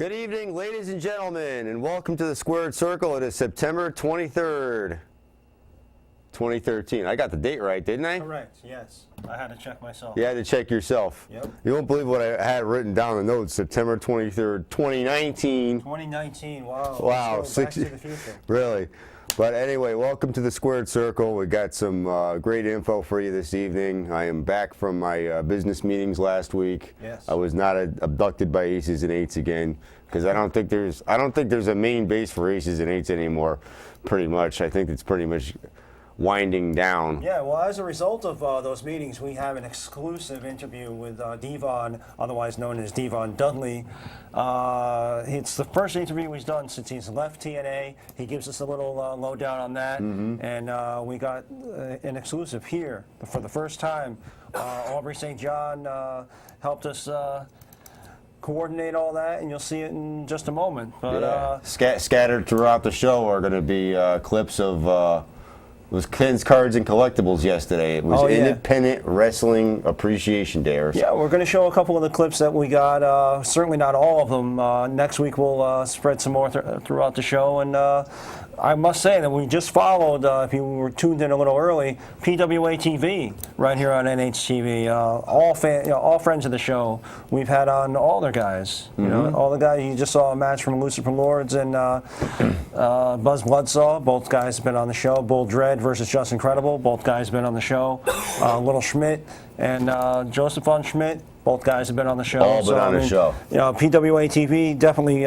Good evening, ladies and gentlemen, and welcome to the Squared Circle. It is September 23rd, 2013. I got the date right, didn't I? Correct, yes. I had to check myself. You had to check yourself. Yep. You won't believe what I had written down in the notes. September 23rd, 2019. 2019, wow. Wow. Back to the future. Really. But anyway, welcome to the Squared Circle. We got some great info for you this evening. I am back from my business meetings last week. Yes. I was not abducted by aces and eights again, because I don't think there's a main base for aces and eights anymore. Pretty much, I think it's pretty much winding down. Yeah, well, as a result of those meetings, we have an exclusive interview with Devon, otherwise known as Devon Dudley. It's the first interview he's done since he's left TNA. He gives us a little lowdown on that, and we got an exclusive here for the first time. Aubrey St. John helped us coordinate all that, and you'll see it in just a moment. But scattered throughout the show are going to be clips of. It was Ken's Cards and Collectibles yesterday. It was Independent Wrestling Appreciation Day. Yeah, we're going to show a couple of the clips that we got. Certainly not all of them. Next week we'll spread some more throughout the show. And I must say that we just followed, if you were tuned in a little early, PWA TV right here on NHTV. All friends of the show. We've had on all their guys. You know, all the guys. You just saw a match from Lucifer Lords and Buzz Bloodsaw. Both guys have been on the show. Bull Dread versus Just Incredible. Both guys have been on the show. Little Schmidt and Joseph von Schmidt. Both guys have been on the show. All been on the show. You know, PWA TV, definitely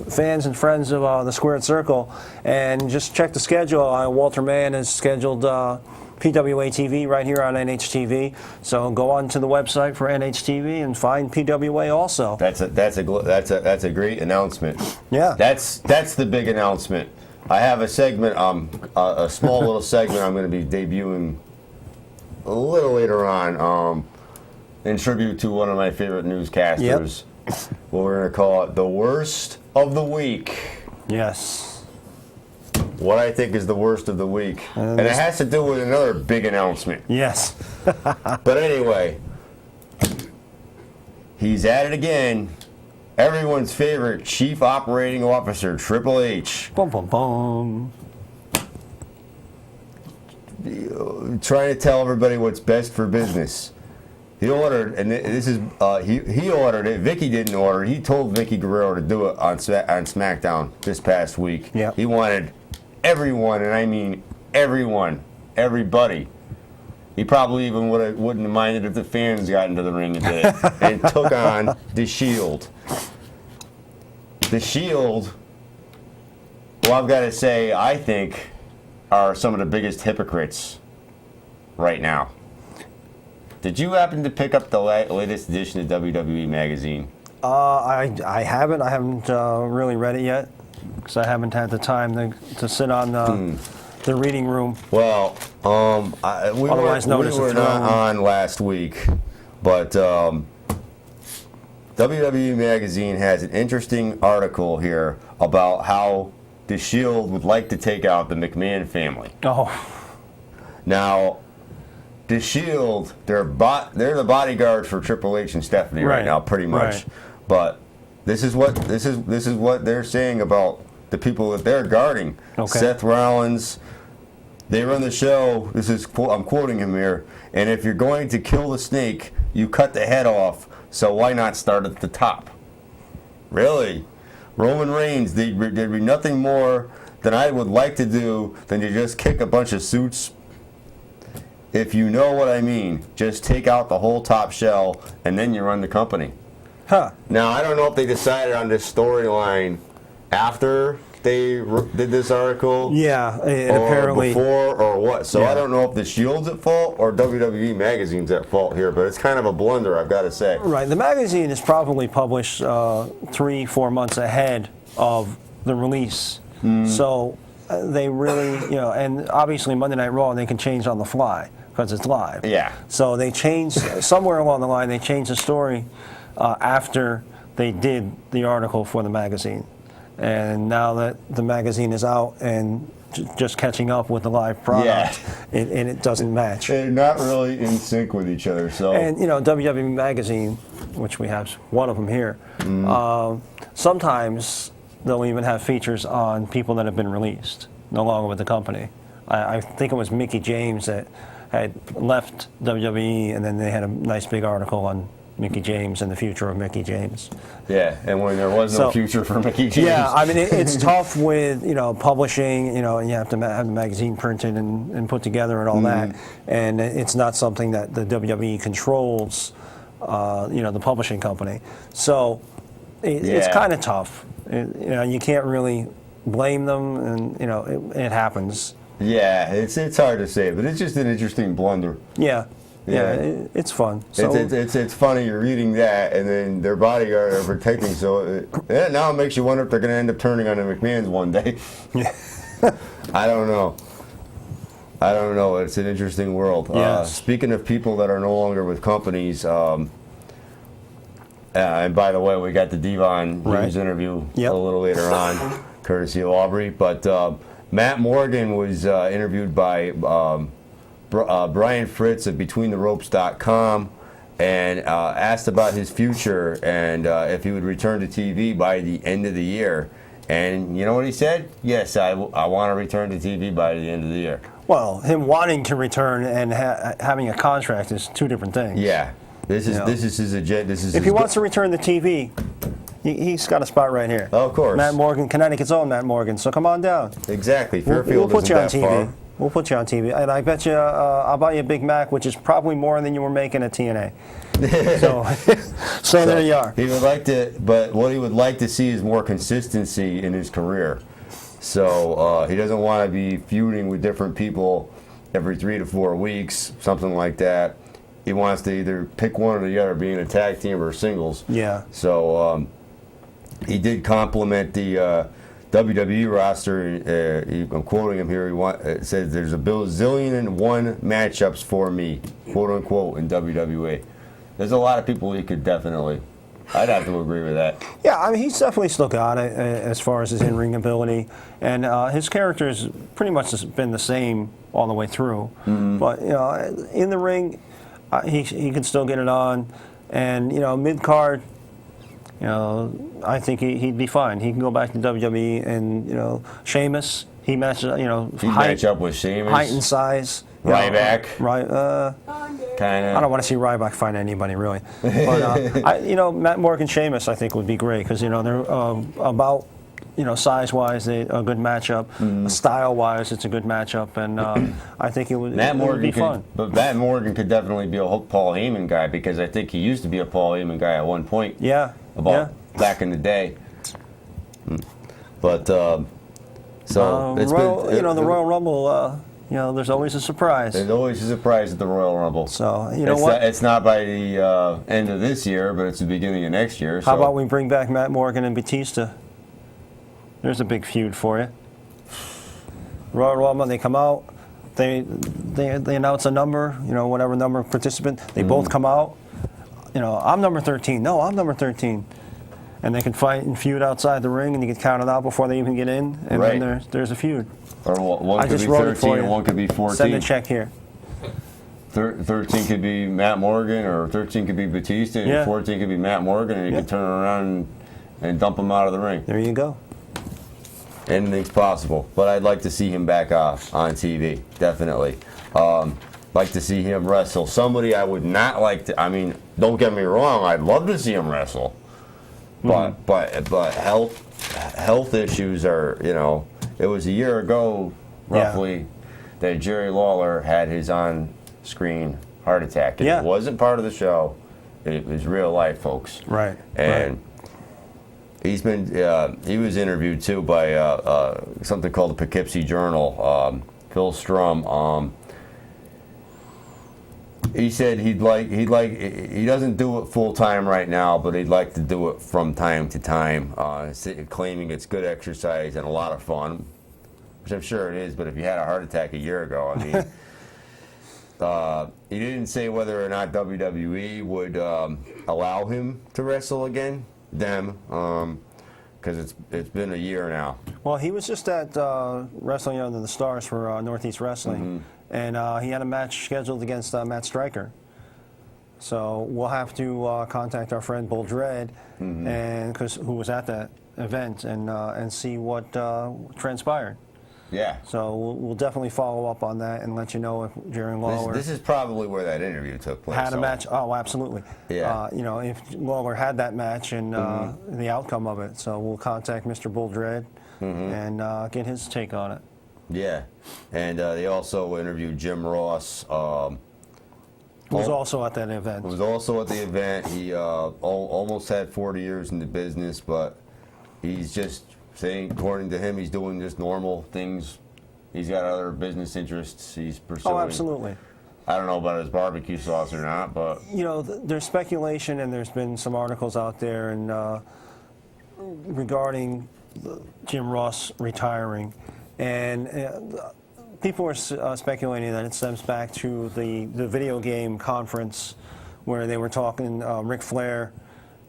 fans and friends of the Squared Circle. And just check the schedule. Walter Mann has scheduled PWA TV right here on NHTV. So go on to the website for NHTV and find PWA also. That's a great announcement. Yeah. That's the big announcement. I have a segment, a small little segment I'm going to be debuting a little later on, in tribute to one of my favorite newscasters. Yep. What we're going to call it the worst of the week. Yes. What I think is the worst of the week. And it has to do with another big announcement. Yes. But anyway, he's at it again. Everyone's favorite Chief Operating Officer, Triple H. Boom, boom, boom. Trying to tell everybody what's best for business. He ordered, and this is he ordered it. Vicky didn't order it. He told Vicky Guerrero to do it on SmackDown this past week. Yeah. He wanted everyone, and I mean everyone, everybody. He probably even wouldn't have minded if the fans got into the ring and did it, and took on the Shield. The Shield, well, I've got to say, I think, are some of the biggest hypocrites right now. Did you happen to pick up the latest edition of WWE Magazine? I haven't. I haven't really read it yet because I haven't had the time to sit on the reading room. Well, we were not on last week, but WWE Magazine has an interesting article here about how the Shield would like to take out the McMahon family. Oh. Now, the Shield, they're the bodyguards for Triple H and Stephanie right now, pretty much. Right. But this is what they're saying about the people that they're guarding. Okay. Seth Rollins. They run the show. I'm quoting him here. And if you're going to kill the snake, you cut the head off. So why not start at the top? Really, Roman Reigns. There'd be nothing more than I would like to do than to just kick a bunch of suits. If you know what I mean, just take out the whole top shell, and then you run the company. Huh. Now, I don't know if they decided on this storyline after they did this article. Yeah, or apparently. Before or what. So Yeah. I don't know if the Shield's at fault or WWE Magazine's at fault here, but it's kind of a blunder, I've got to say. Right. The magazine is probably published 3-4 months ahead of the release. So they really, and obviously Monday Night Raw, they can change on the fly because it's live. Yeah. So they changed, somewhere along the line, they changed the story after they did the article for the magazine. And now that the magazine is out and just catching up with the live product, and it doesn't match. They're not really in sync with each other. So. And, WWE Magazine which we have one of them here, sometimes they'll even have features on people that have been released, no longer with the company. I think it was Mickie James that had left WWE, and then they had a nice big article on Mickie James and the future of Mickie James. Yeah, and when there was no future for Mickie James. Yeah, I mean, it's tough with, publishing, and you have to have the magazine printed and put together and all that. And it's not something that the WWE controls, the publishing company. So it's kind of tough. You can't really blame them, and, it happens. Yeah, it's hard to say, but it's just an interesting blunder. Yeah. Yeah, it's fun. So it's funny. You're reading that, and then their bodyguard are protecting. So now it makes you wonder if they're going to end up turning on the McMahons one day. I don't know. It's an interesting world. Yes. Speaking of people that are no longer with companies, and by the way, we got the Devon Hughes interview a little later on, courtesy of Aubrey. But Matt Morgan was interviewed by Brian Fritz of BetweenTheRopes.com and asked about his future and if he would return to TV by the end of the year. And you know what he said? Yes, I want to return to TV by the end of the year. Well, him wanting to return and having a contract is two different things. Yeah, this is his agenda. If he wants to return to TV, he's got a spot right here. Oh, of course. Matt Morgan, Connecticut's own Matt Morgan. So come on down. Exactly. Fairfield we'll put you on isn't TV. that far. We'll put you on TV, and I bet you I'll buy you a Big Mac, which is probably more than you were making at TNA. so there you are. He would like to, but what he would like to see is more consistency in his career. So he doesn't want to be feuding with different people every 3 to 4 weeks, something like that. He wants to either pick one or the other, being a tag team or singles. Yeah. So he did compliment the WWE roster. I'm quoting him here. It says there's a bazillion and one matchups for me, quote unquote, in WWE. There's a lot of people he could definitely. I'd have to agree with that. Yeah, I mean, he's definitely still got it as far as his in-ring ability, and his character's pretty much been the same all the way through. But in the ring, he can still get it on, and mid-card. I think he'd be fine. He can go back to WWE, and Sheamus. He matches. He'd match up with Sheamus. Height and size. Ryback. Kind of. I don't want to see Ryback fight anybody really, but Matt Morgan, Sheamus, I think would be great because they're about size-wise, a good matchup. Style-wise, it's a good matchup, and I think it would be fun. But Matt Morgan could definitely be a Paul Heyman guy because I think he used to be a Paul Heyman guy at one point. Yeah. Back in the day. But it's the Royal Rumble. There's always a surprise. There's always a surprise at the Royal Rumble. So what? It's not by the end of this year, but it's the beginning of next year. How about we bring back Matt Morgan and Batista? There's a big feud for you. Royal Rumble, they come out, they announce a number, whatever number of participant. They both come out. I'm number 13. No, I'm number 13. And they can fight and feud outside the ring, and you get counted out before they even get in, and then there's a feud. Or one could be 13 and one could be 14. Send a check here. 13 could be Matt Morgan, or 13 could be Batista, and 14 could be Matt Morgan, and you can turn around and dump him out of the ring. There you go. Anything's possible, but I'd like to see him back on TV, definitely. Like to see him wrestle. Somebody I would not like to. I mean, don't get me wrong. I'd love to see him wrestle, but health issues are. It was a year ago, roughly, that Jerry Lawler had his on-screen heart attack. It wasn't part of the show. It was real life, folks. Right. And. He's been. He was interviewed too by something called the Poughkeepsie Journal. Phil Strum. He said he doesn't do it full time right now, but he'd like to do it from time to time. Claiming it's good exercise and a lot of fun, which I'm sure it is. But if you had a heart attack a year ago, I mean. He didn't say whether or not WWE would allow him to wrestle again. Because it's been a year now. Well, he was just at Wrestling Under the Stars for Northeast Wrestling, and he had a match scheduled against Matt Stryker. So we'll have to contact our friend Bull Dread, and who was at that event, and see what transpired. Yeah. So we'll definitely follow up on that and let you know if Jerry Lawler This is probably where that interview took place. had a match. Oh, absolutely. Yeah. You know, if Lawler had that match and the outcome of it. So we'll contact Mr. Bull Dread and get his take on it. Yeah. And they also interviewed Jim Ross. Who was also at that event. Was also at the event. He almost had 40 years in the business, but he's just saying, according to him, he's doing just normal things. He's got other business interests he's pursuing. Oh, absolutely. I don't know about his barbecue sauce or not, but you know, there's speculation, and there's been some articles out there and regarding Jim Ross retiring, and people are speculating that it stems back to the video game conference where they were talking. Ric Flair.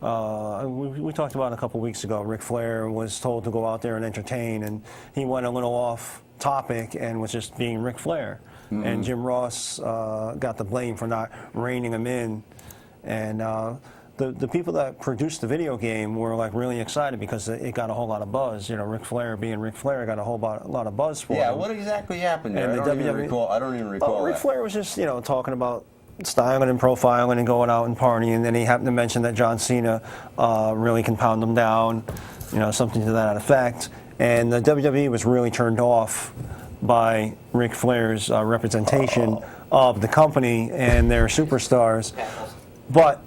We talked about it a couple weeks ago. Ric Flair was told to go out there and entertain, and he went a little off topic and was just being Ric Flair. And Jim Ross got the blame for not reining him in. And the people that produced the video game were like really excited because it got a whole lot of buzz. You know, Ric Flair being Ric Flair got a whole lot of buzz for him. yeah, what exactly happened there? And I don't even recall Ric that. Flair was just, you know, talking about styling and profiling and going out and partying, and then he happened to mention that John Cena really can pound him down, you know, something to that effect. And the WWE was really turned off by Ric Flair's representation of the company and their superstars. But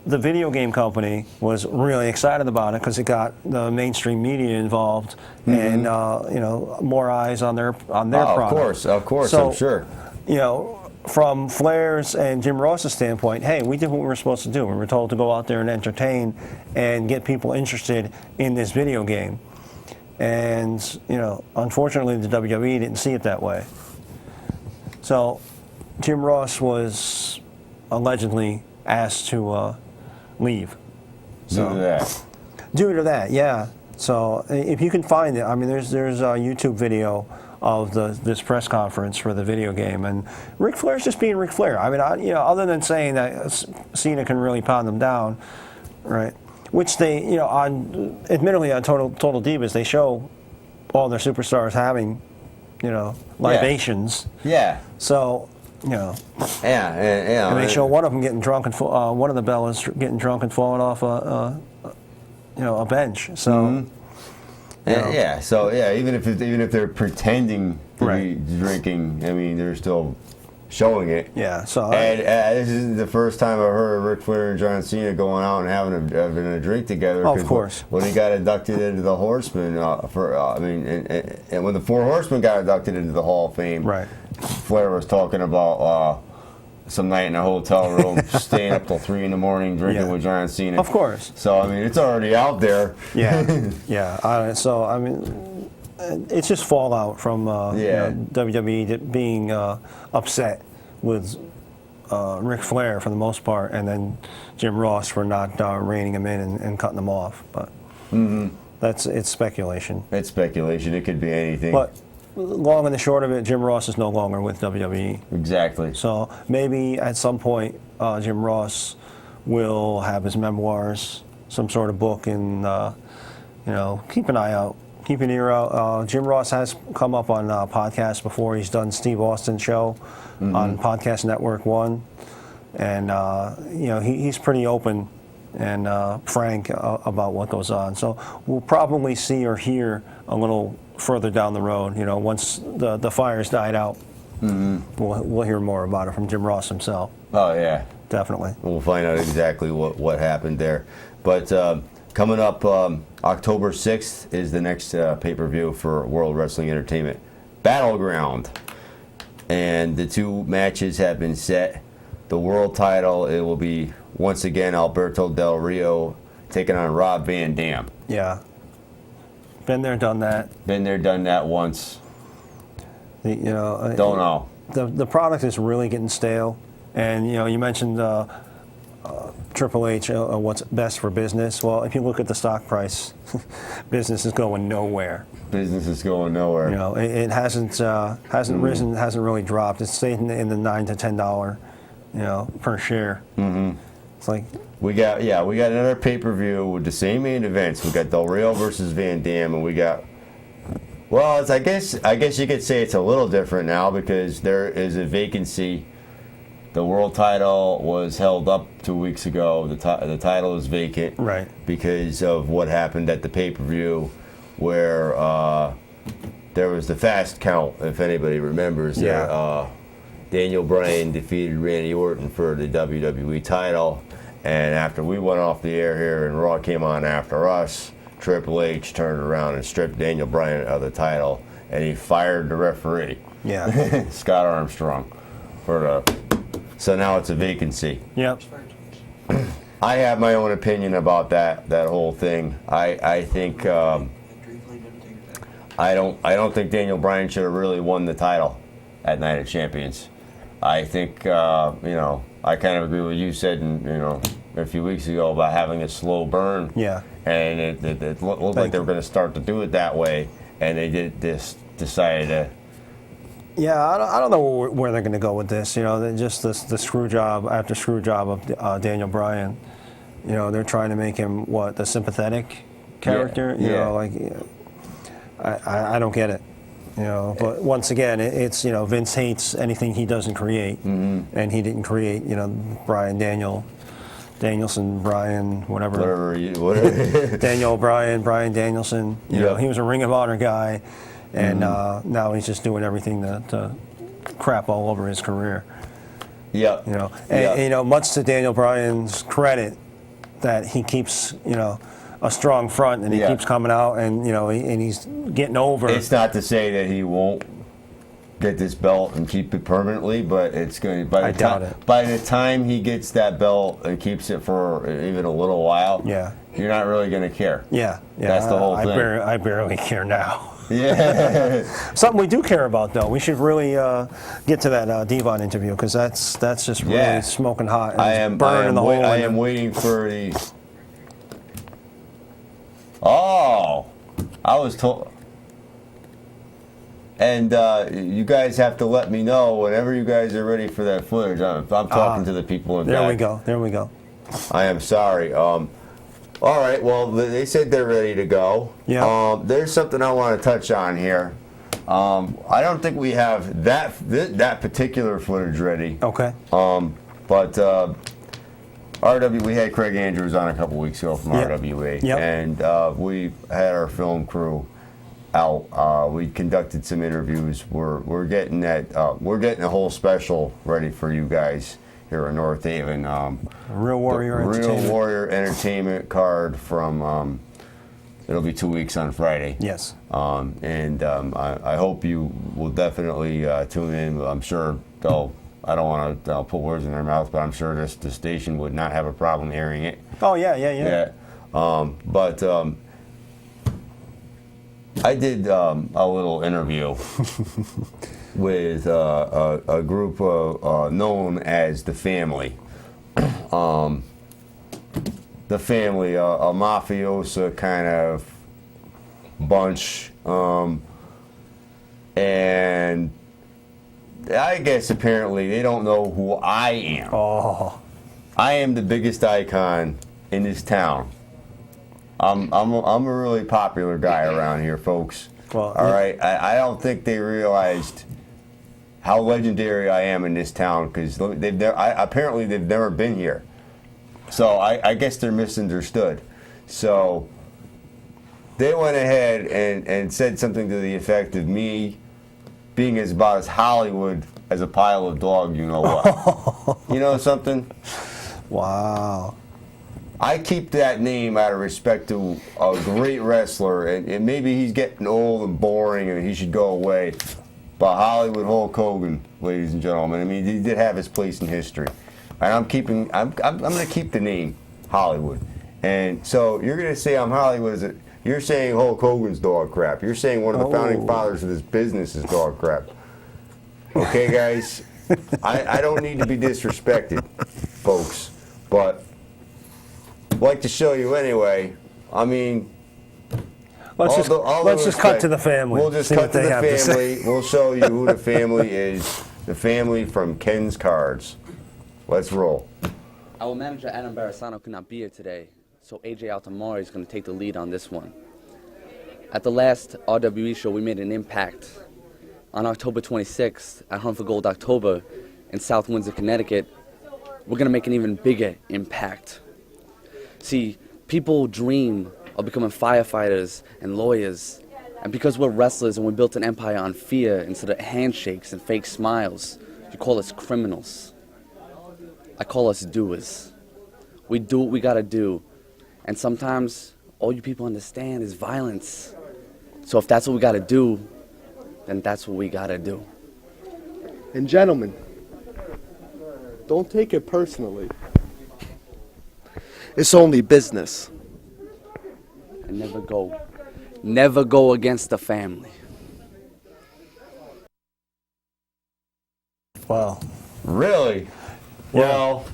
the video game company was really excited about it because it got the mainstream media involved and you know, more eyes on their product. Of course, So, I'm sure. You know, from Flair's and Jim Ross's standpoint, hey, we did what we were supposed to do. We were told to go out there and entertain and get people interested in this video game. And, you know, unfortunately, the WWE didn't see it that way. So Jim Ross was allegedly asked to leave. Due to that. Due to that, yeah. So if you can find it, I mean, there's a YouTube video of this press conference for the video game, and Ric Flair's just being Ric Flair. I mean, you know, other than saying that Cena can really pound them down, right? Which they, you know, admittedly on Total Divas, they show all their superstars having, you know, libations. Yeah. So, you know. Yeah. And they show one of them getting drunk and one of the Bellas getting drunk and falling off a bench. So. Yeah. So yeah, even if they're pretending to be drinking, I mean, they're still showing it. Yeah. So. And this isn't the first time I've heard of Ric Flair and John Cena going out and having a drink together. Oh, of course. When he got inducted into the Horsemen, and when the Four Horsemen got inducted into the Hall of Fame, right. Flair was talking about some night in a hotel room, staying up till 3 in the morning, drinking with John Cena. Of course. So I mean, it's already out there. Yeah, yeah. So I mean, it's just fallout from you know, WWE being upset with Ric Flair for the most part, and then Jim Ross for not reining him in and cutting him off. But it's speculation. It's speculation. It could be anything. But long and the short of it, Jim Ross is no longer with WWE. Exactly. So maybe at some point, Jim Ross will have his memoirs, some sort of book, and you know, keep an eye out, keep an ear out. Jim Ross has come up on podcasts before. He's done Steve Austin's show on Podcast Network 1, and you know, he's pretty open and frank about what goes on. So we'll probably see or hear a little further down the road, you know, once the fires died out, we'll hear more about it from Jim Ross himself. Oh yeah, definitely. We'll find out exactly what happened there. But coming up, October 6th is the next pay-per-view for World Wrestling Entertainment, Battleground, and the two matches have been set. The world title, it will be once again Alberto Del Rio taking on Rob Van Dam. Yeah. Been there, done that. Been there, done that once. You know. Don't know. The product is really getting stale, and you know, you mentioned Triple H, what's best for business. Well, if you look at the stock price, business is going nowhere. Business is going nowhere. You know, it hasn't risen, hasn't really dropped. It's stayed in the $9 to $10 per share. Mm-hmm. It's like we got another pay-per-view with the same main events. We got Del Rio versus Van Dam, and we got. Well, I guess you could say it's a little different now because there is a vacancy. The world title was held up 2 weeks ago. The title is vacant, right, because of what happened at the pay-per-view, where there was the fast count. If anybody remembers, yeah. Daniel Bryan defeated Randy Orton for the WWE title, and after we went off the air here and Raw came on after us, Triple H turned around and stripped Daniel Bryan of the title, and he fired the referee, Scott Armstrong, so now it's a vacancy. Yep. I have my own opinion about that whole thing. I think I don't think Daniel Bryan should have really won the title at Night of Champions. I think I kind of agree with you said a few weeks ago about having a slow burn. Yeah. And it looked like they were going to start to do it that way, and they decided to. Yeah, I don't know where they're going to go with this. Just the screw job after screw job of Daniel Bryan. They're trying to make him the sympathetic character. I don't get it. But once again, it's Vince hates anything he doesn't create, and he didn't create Bryan Danielson, Bryan, whatever. Daniel Bryan Danielson. He was a Ring of Honor guy, and now he's just doing everything to crap all over his career. Yeah. Much to Daniel Bryan's credit, that he keeps a strong front, and he keeps coming out, and and he's getting over. It's not to say that he won't get this belt and keep it permanently, but it's going to. I doubt it. By the time he gets that belt and keeps it for even a little while, you're not really going to care. Yeah. That's the whole thing. I barely care now. Yeah. Something we do care about, though. We should really get to that Devon interview, because that's just really smoking hot. And I am waiting for the. Oh, I was told. And you guys have to let me know whenever you guys are ready for that footage. I'm talking to the people in there back. There we go. I am sorry. All right. Well, they said they're ready to go. Yeah. There's something I want to touch on here. I don't think we have that particular footage ready. Okay. But we had Craig Andrews on a couple weeks ago from RWE, and we had our film crew out. We conducted some interviews. We're getting a whole special ready for you guys here in North Haven. Real Warrior Entertainment card from. It'll be 2 weeks on Friday. Yes. I hope you will definitely tune in. I'm sure they'll. I don't want to put words in their mouth, but I'm sure the station would not have a problem airing it. Oh, yeah. But I did a little interview with a group known as The Family. The Family, a mafiosa kind of bunch. And I guess apparently they don't know who I am. Oh. I am the biggest icon in this town. I'm a really popular guy around here, folks. Well, all right. I don't think they realized how legendary I am in this town, because apparently they've never been here. So I guess they're misunderstood. So they went ahead and said something to the effect of me being about as Hollywood as a pile of dog, you know what? You know something? Wow. I keep that name out of respect to a great wrestler, and maybe he's getting old and boring and he should go away. But Hollywood Hulk Hogan, ladies and gentlemen, I mean, he did have his place in history. And I'm going to keep the name Hollywood. And so you're going to say I'm Hollywood. You're saying Hulk Hogan's dog crap. You're saying one of the founding fathers of this business is dog crap. Okay, guys? I don't need to be disrespected, folks. But I'd like to show you anyway. I mean, let's just cut to the family. We'll just cut to the family. We'll show you who the family is. The family from Ken's Cards. Let's roll. Our manager, Adam Barasano, could not be here today, so AJ Altamari is going to take the lead on this one. At the last RWE show, we made an impact. On October 26th, at Hunt for Gold October in South Windsor, Connecticut, we're going to make an even bigger impact. See, people dream of becoming firefighters and lawyers, and because we're wrestlers and we built an empire on fear instead of handshakes and fake smiles, you call us criminals. I call us doers. We do what we gotta do, and sometimes all you people understand is violence. So if that's what we gotta do, then that's what we gotta do. And gentlemen, don't take it personally. It's only business. And never go against the family. Wow. Really? Well,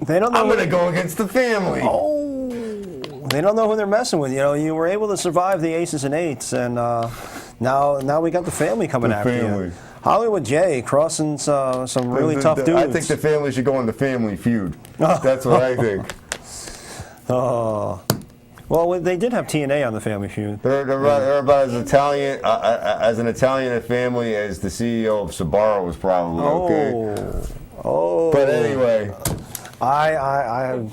They don't know. I'm going to go against the family. Oh, they don't know who they're messing with. You know, you were able to survive the aces and eights, and now we got the family coming The after family. you. Hollywood J crossing some really tough dudes. I think the family should go on the Family Feud. That's what I think. Oh. Well, they did have TNA on the Family Feud. They're about as Italian as an Italian family as the CEO of Sbarro was probably. Okay. Oh. But anyway, I'm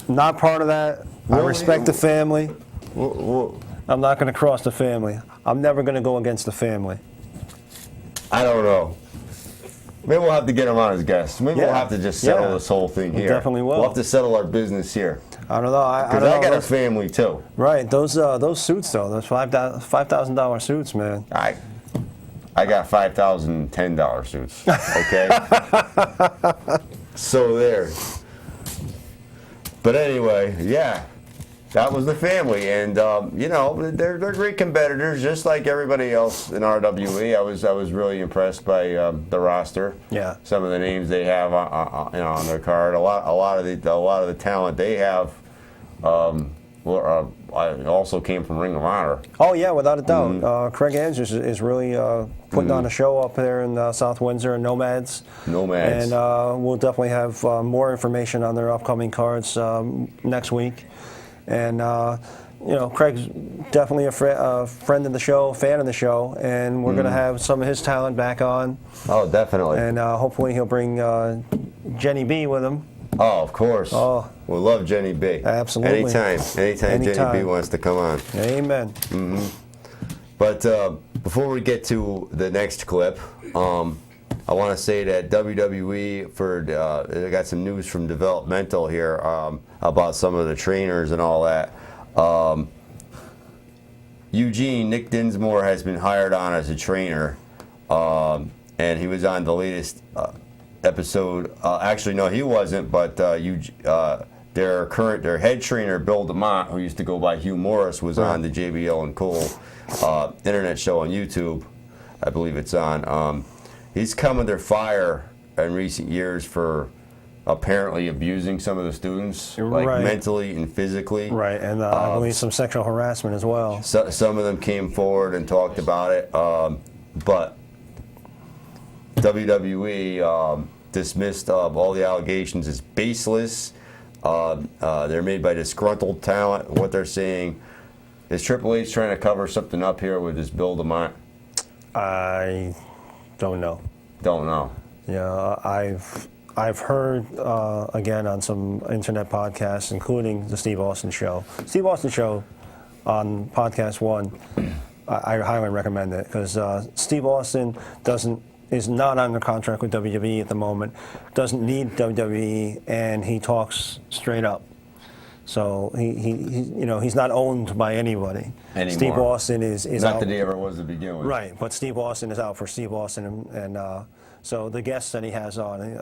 not part of that. I Really? respect the family. well, I'm not going to cross the family. I'm never going to go against the family. I don't know. Maybe we'll have to get him on as guests. Maybe we'll Yeah. have to just settle Yeah. this whole thing We here. definitely will. We'll have to settle our business here. I don't know. I Because don't I know. got a family too. Right. Those suits though. Those $5,000 suits, man. I got $5,010 suits. Okay. So there. But anyway, yeah, that was the family, and you know they're great competitors, just like everybody else in RWE. I was really impressed by the roster. Yeah. Some of the names they have on their card. A lot of the talent they have. Also came from Ring of Honor. Oh yeah, without a doubt. Craig Andrews is really putting on a show up there in South Windsor and Nomads. Nomads. And we'll definitely have more information on their upcoming cards next week. And you know, Craig's definitely a friend of the show, fan of the show, and we're going to have some of his talent back on. Oh, definitely. And hopefully he'll bring Jenny B with him. Oh, of course. Oh. We love Jenny B. Absolutely. Anytime Jenny B wants to come on. Amen. But before we get to the next clip, I want to say that WWE they got some news from Developmental here about some of the trainers and all that. Eugene, Nick Dinsmore has been hired on as a trainer, and he was on the latest episode. Actually, no, he wasn't, but their head trainer, Bill DeMont, who used to go by Hugh Morris, was on the JBL and Cole internet show on YouTube. I believe it's on. He's come under fire in recent years for apparently abusing some of the students, like mentally and physically. Right, and I believe some sexual harassment as well. So, some of them came forward and talked about it, but WWE dismissed all the allegations as baseless. They're made by disgruntled talent. What they're saying is Triple H trying to cover something up here with this Bill DeMont. I don't know. Don't know. Yeah, I've heard again on some internet podcasts, including the Steve Austin Show. Steve Austin Show on Podcast One, I highly recommend it because Steve Austin is not under contract with WWE at the moment, doesn't need WWE, and he talks straight up. So he's not owned by anybody. Anymore. Steve Austin is Not out. that he ever was to begin with. Right, but Steve Austin is out for Steve Austin, and so the guests that he has on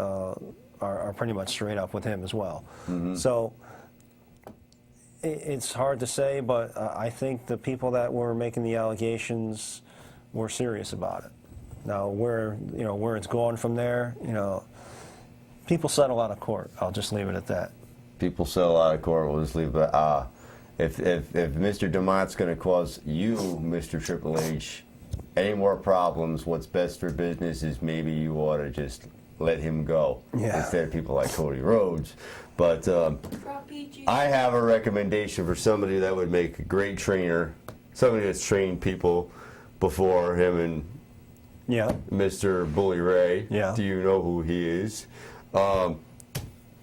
are pretty much straight up with him as well. So it's hard to say, but I think the people that were making the allegations were serious about it. Now, where it's gone from there, people settle out of court. I'll just leave it at that. People settle out of court. We'll just leave it. If Mr. DeMont's going to cause you, Mr. Triple H, any more problems, what's best for business is maybe you ought to just let him go instead of people like Cody Rhodes. But I have a recommendation for somebody that would make a great trainer, somebody that's trained people before him and Mr. Bully Ray. Yeah. Do you know who he is? Guy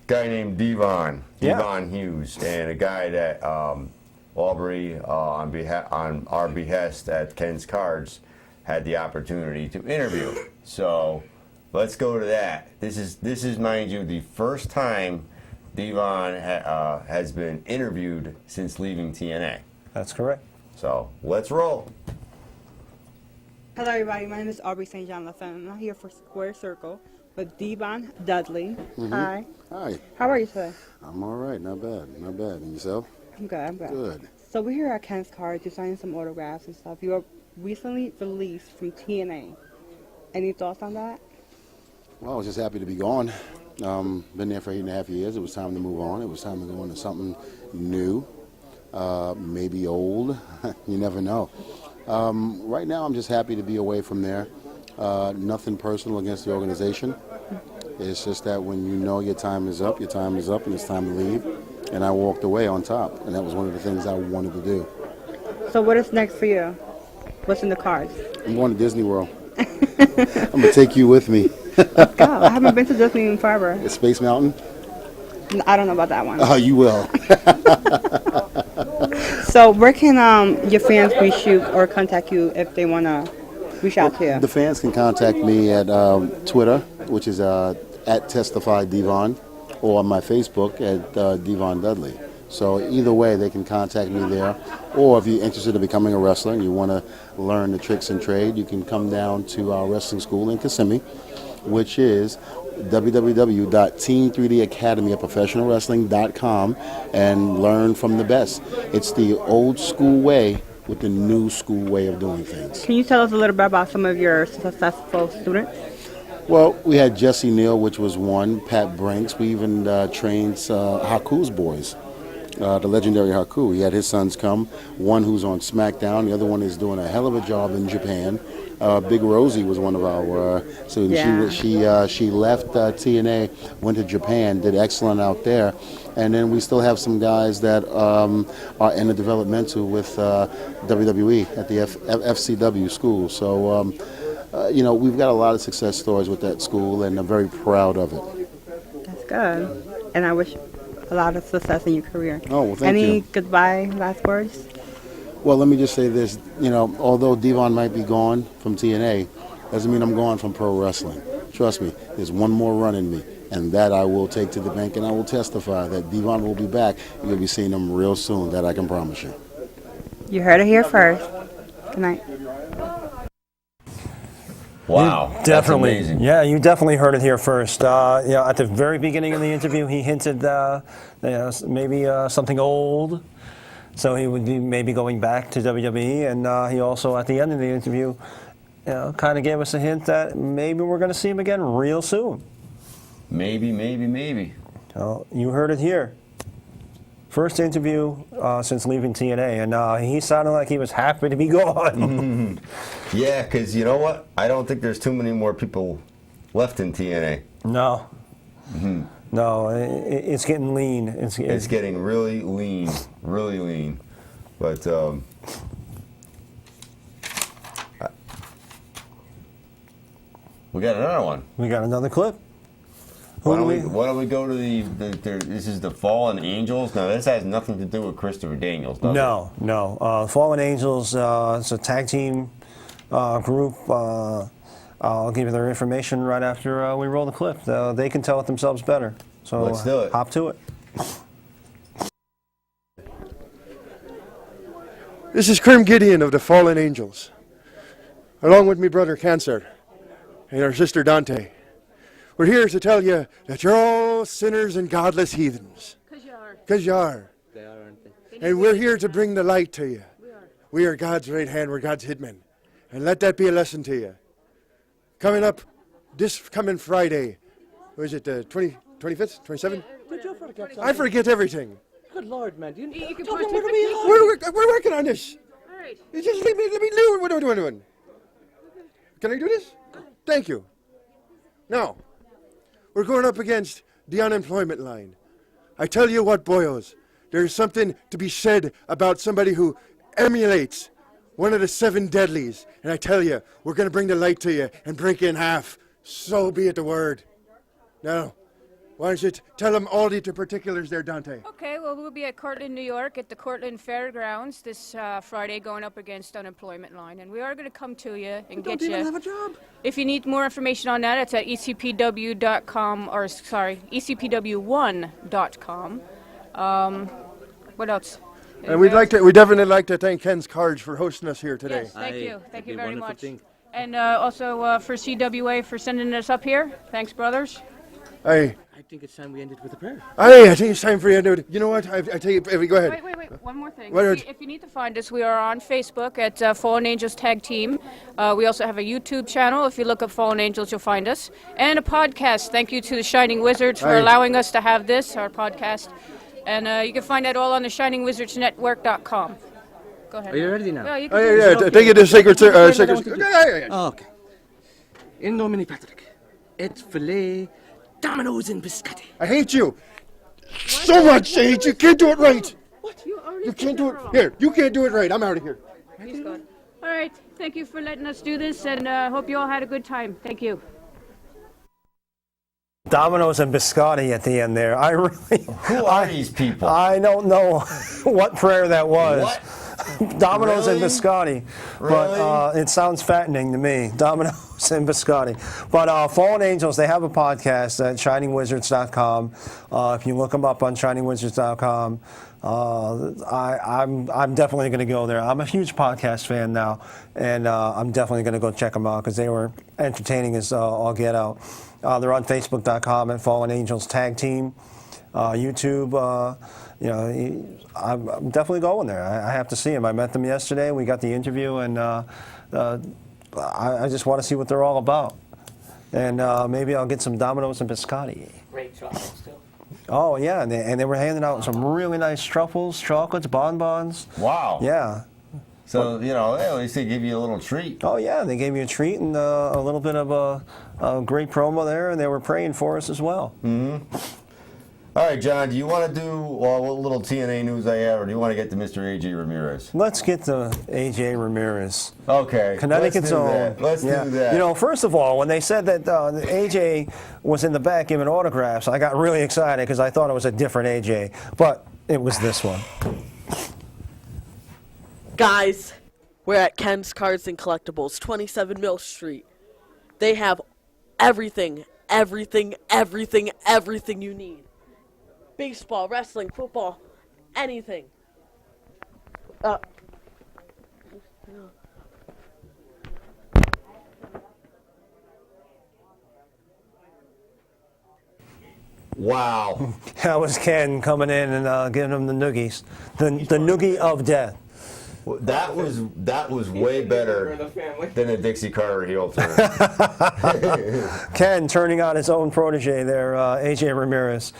named Devon Hughes, and a guy that Aubrey, on our behest at Ken's Cards, had the opportunity to interview. So let's go to that. This is, mind you, the first time Devon has been interviewed since leaving TNA. That's correct. So let's roll. Hello, everybody. My name is Aubrey St. John LaFemme. I'm here for Square Circle with Devon Dudley. Mm-hmm. Hi. Hi. How are you today? I'm all right. Not bad. Not bad. And yourself? I'm good. Good. So we're here at Ken's Cards. You're signing some autographs and stuff. You were recently released from TNA. Any thoughts on that? Well, I was just happy to be gone. Been there for 8.5 years. It was time to move on. It was time to go into something new, maybe old. You never know. Right now, I'm just happy to be away from there. Nothing personal against the organization. It's just that when you know your time is up, and it's time to leave. And I walked away on top, and that was one of the things I wanted to do. So what is next for you? What's in the cards? I'm going to Disney World. I'm going to take you with me. Let's go. I haven't been to Disney in forever. It's Space Mountain? I don't know about that one. Oh, you will. So where can your fans reach you or contact you if they want to reach out to you? The fans can contact me at Twitter, which is at TestifyDevon, or on my Facebook at Devon Dudley. So either way, they can contact me there. Or if you're interested in becoming a wrestler and you want to learn the tricks and trade, you can come down to our wrestling school in Kissimmee, which is www.team3dacademyofprofessionalwrestling.com, and learn from the best. It's the old school way with the new school way of doing things. Can you tell us a little bit about some of your successful students? Well, we had Jesse Neal, which was one, Pat Brinks. We even trained Haku's boys, the legendary Haku. He had his sons come, one who's on SmackDown, the other one is doing a hell of a job in Japan. Big Rosie was one of our students. Yeah. She left TNA, went to Japan, did excellent out there. And then we still have some guys that are in the developmental with WWE at the FCW school. So, we've got a lot of success stories with that school, and I'm very proud of it. That's good. And I wish a lot of success in your career. Oh, well, thank you. Any goodbye last words? Well, let me just say this. Although Devon might be gone from TNA, doesn't mean I'm gone from pro wrestling. Trust me, there's one more run in me, and that I will take to the bank, and I will testify that Devon will be back. You'll be seeing him real soon, that I can promise you. You heard it here first. Good night. Wow, definitely. That's amazing. Yeah, you definitely heard it here first. At the very beginning of the interview, he hinted maybe something old, so he would be maybe going back to WWE. And he also, at the end of the interview, kind of gave us a hint that maybe we're going to see him again real soon. Maybe. So you heard it here. First interview since leaving TNA, and he sounded like he was happy to be gone. Yeah, because you know what? I don't think there's too many more people left in TNA. No. Mm-hmm. No, it's getting lean. It's getting really lean. But we got another one. We got another clip. Why don't we go to this is the Fallen Angels? Now, this has nothing to do with Christopher Daniels, does it? No. Fallen Angels, it's a tag team group. I'll give you their information right after we roll the clip. They can tell it themselves better. So let's do it. Hop to it. This is Krim Gideon of the Fallen Angels, along with my brother Cancer and our sister Dante. We're here to tell you that you're all sinners and godless heathens. 'Cause you are. 'Cause you are. They are, aren't they? And we're here to bring the light to you. We are God's right hand. We're God's hitmen. And let that be a lesson to you. Coming up this coming Friday, was it the 25th, 27th? Did you forget something? I forget everything. Good Lord, man. You can We're working on this. All right. You just let me do what I'm doing. Can I do this? Thank you. Now, we're going up against the unemployment line. I tell you what, boyos, there's something to be said about somebody who emulates one of the 7 deadlies. And I tell you, we're going to bring the light to you and break you in half. So be it the word. Now, why don't you tell them all the particulars there, Dante? Okay, well, we'll be at Cortland, New York at the Cortland Fairgrounds this Friday going up against unemployment line. And we are going to come to you and get you. Don't even have a job. If you need more information on that, it's at ecpw.com, or sorry, ecpw1.com. What else? And we definitely like to thank Ken's Cards for hosting us here today. Yes, thank you. Thank you very much. Thing. And also for CWA for sending us up here. Thanks, brothers. I think it's time we ended with a prayer. I think it's time for you to do it. You know what? I tell you, go ahead. Wait. One more thing. What If you need to find us, we are on Facebook at Fallen Angels Tag Team. We also have a YouTube channel. If you look up Fallen Angels, you'll find us. And a podcast. Thank you to the Shining Wizards for allowing us to have this, our podcast. And you can find that all on the ShiningWizardsNetwork.com. Go ahead. Are you ready now? Yeah, you can Take you to sacred. In nomine Patrick, et filet, dominoes and biscotti. I hate you so much. I hate you. Can't do it right. What? You can't do it. Here, you can't do it right. I'm out of here. He's gone. All right. Thank you for letting us do this, and hope you all had a good time. Thank you. Dominoes and biscotti at the end there. I really. Who are these people? I don't know what prayer that was. What? Dominoes Really? and biscotti. But it sounds fattening to me. Dominoes and biscotti. But Fallen Angels, they have a podcast at ShiningWizards.com. If you look them up on ShiningWizards.com, I'm definitely going to go there. I'm a huge podcast fan now, and I'm definitely going to go check them out because they were entertaining as all get out. They're on Facebook.com at Fallen Angels Tag Team. YouTube, I'm definitely going there. I have to see them. I met them yesterday. We got the interview, and I just want to see what they're all about. And maybe I'll get some Dominoes and biscotti. Great chocolates, too. Oh, yeah, and they were handing out some really nice truffles, chocolates, bonbons. Wow. Yeah. So, at least they give you a little treat. Oh, yeah, they gave me a treat and a little bit of a great promo there, and they were praying for us as well. Mm-hmm. All right, John, do you want to do what little TNA news I have, or do you want to get to Mr. A.J. Ramirez? Let's get to A.J. Ramirez. Okay. Connecticut's own. Let's do that. First of all, when they said that A.J. was in the back giving autographs, I got really excited because I thought it was a different A.J., but it was this one. Guys, we're at Ken's Cards and Collectibles, 27 Mill Street. They have everything you need. Baseball, wrestling, football, anything. Wow. That was Ken coming in and giving him the noogies. The noogie of death. Well, that was way better than a Dixie Carter heel turn. Ken turning on his own protege there, A.J. Ramirez.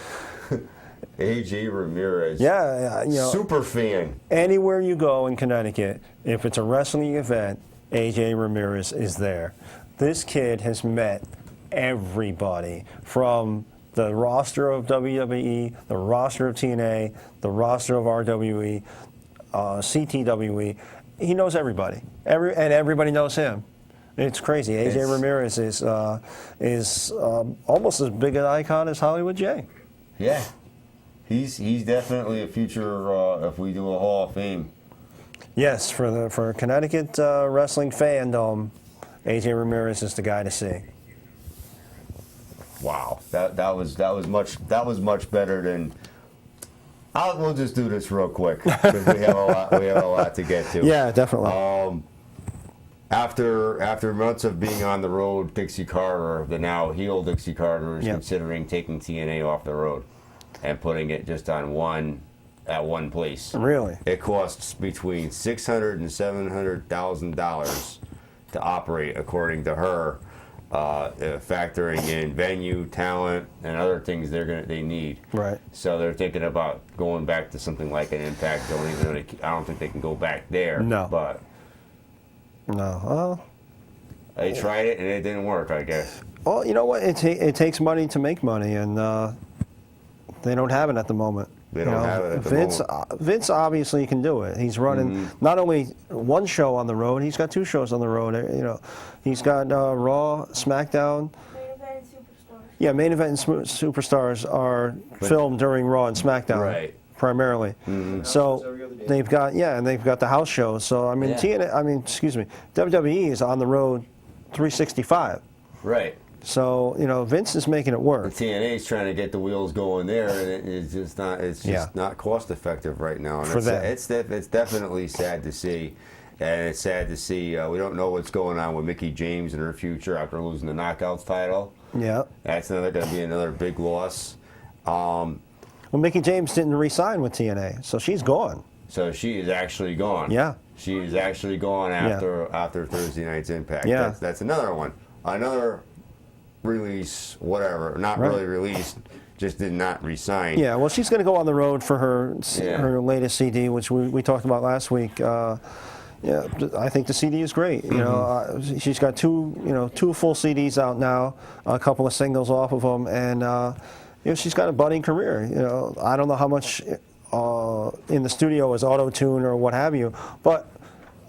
A.J. Ramirez. Yeah, super fan. Anywhere you go in Connecticut, if it's a wrestling event, A.J. Ramirez is there. This kid has met everybody from the roster of WWE, the roster of TNA, the roster of RWE, CTWE. He knows everybody, and everybody knows him. It's crazy. A.J. Ramirez is almost as big an icon as Hollywood J. Yeah. He's definitely a future if we do a Hall of Fame. Yes, for Connecticut wrestling fandom, A.J. Ramirez is the guy to see. Wow, that was much better than. We'll just do this real quick because we have a lot to get to. Yeah, definitely. After months of being on the road, Dixie Carter, the now heel Dixie Carter, is considering taking TNA off the road and putting it just on one place. Really? It costs between $600,000 and $700,000 to operate, according to her, factoring in venue, talent, and other things they need. Right. So they're thinking about going back to something like an Impact. I don't think they can go back there. No. But no. Well, They tried it and it didn't work, I guess. Well, you know what? It takes money to make money, and they don't have it at the moment. They don't have it at the moment. Vince obviously can do it. He's running not only one show on the road, he's got 2 shows on the road. You know, he's got Raw, SmackDown. Yeah, Main Event and Superstars are filmed during Raw and SmackDown, right? Primarily. So they've got and they've got the house shows. So I mean, WWE is on the road 365. Right. So you know, Vince is making it work. The TNA's trying to get the wheels going there, and it's just not. It's just not cost effective right now. And For them. It's definitely sad to see. And it's sad to see we don't know what's going on with Mickie James in her future after losing the Knockouts title. Yeah. That's going to be another big loss. Well, Mickie James didn't re-sign with TNA, so she's gone. So she is actually gone. Yeah. She is actually gone after Thursday night's Impact. Yeah. That's another one. Another release, whatever. Not really released, just did not re-sign. Yeah, well, she's going to go on the road for her latest CD, which we talked about last week. Yeah, I think the CD is great. You know, she's got 2 full CDs out now, a couple of singles off of them, and you know, she's got a budding career. You know, I don't know how much in the studio is auto-tune or what have you, but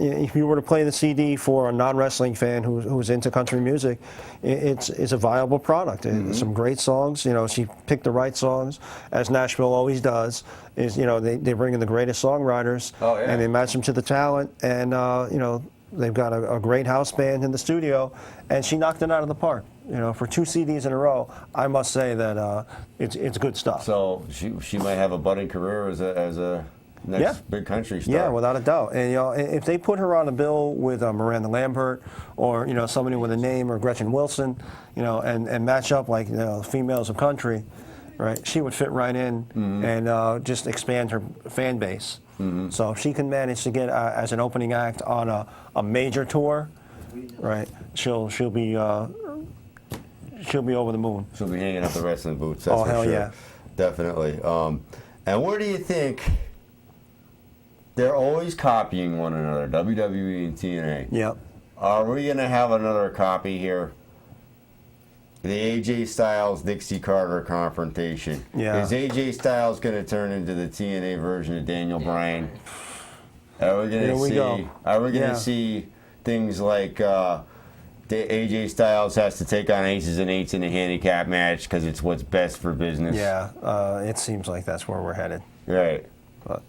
if you were to play the CD for a non-wrestling fan who's into country music, it's a viable product. Some great songs. You know, she picked the right songs, as Nashville always does. You know, they bring in the greatest songwriters, and they match them to the talent. And you know, they've got a great house band in the studio, and she knocked it out of the park. You know, for 2 CDs in a row, I must say that it's good stuff. So she might have a budding career as a next big country star. Yeah, without a doubt. And you know, if they put her on a bill with Miranda Lambert, or you know, somebody with a name, or Gretchen Wilson, you know, and match up like, you know, females of country, right? She would fit right in and just expand her fan base. So if she can manage to get as an opening act on a major tour, right? She'll be over the moon. She'll be hanging up the wrestling boots. That's for hell sure. yeah, definitely. And where do you think? They're always copying one another, WWE and TNA. Yep. Are we going to have another copy here? The AJ Styles Dixie Carter confrontation. Yeah. Is AJ Styles going to turn into the TNA version of Daniel Bryan? Are we going to see? Are we going to see things like AJ Styles has to take on Aces and Eights in a handicap match because it's what's best for business? Yeah. It seems like that's where we're headed. Right. But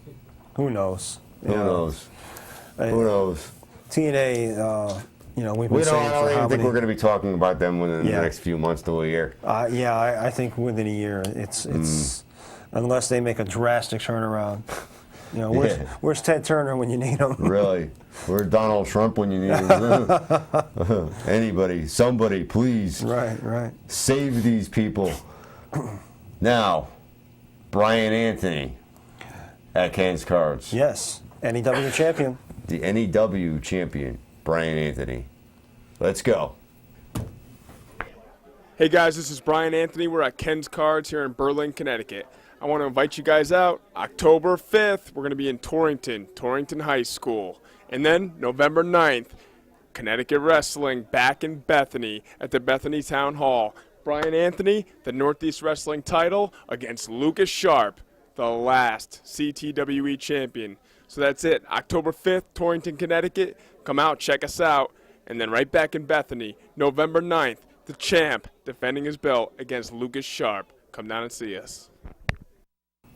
who knows? Who knows? Who knows? TNA, you know, we've been saying I don't even think we're going to be talking about them within the next few months to a year. I think within a year, it's unless they make a drastic turnaround. You know, where's Ted Turner when you need him? Really? Where's Donald Trump when you need him? Anybody, somebody, please. Right. Save these people. Now, Brian Anthony at Ken's Cards. Yes, NEW champion. The NEW champion, Brian Anthony. Let's go. Hey guys, this is Brian Anthony. We're at Ken's Cards here in Berlin, Connecticut. I want to invite you guys out. October 5th, we're going to be in Torrington High School. And then November 9th, Connecticut Wrestling back in Bethany at the Bethany Town Hall. Brian Anthony, the Northeast Wrestling title, against Lucas Sharp, the last CTWE champion. So that's it. October 5th, Torrington, Connecticut. Come out, check us out. And then right back in Bethany, November 9th, the champ defending his belt against Lucas Sharp. Come down and see us.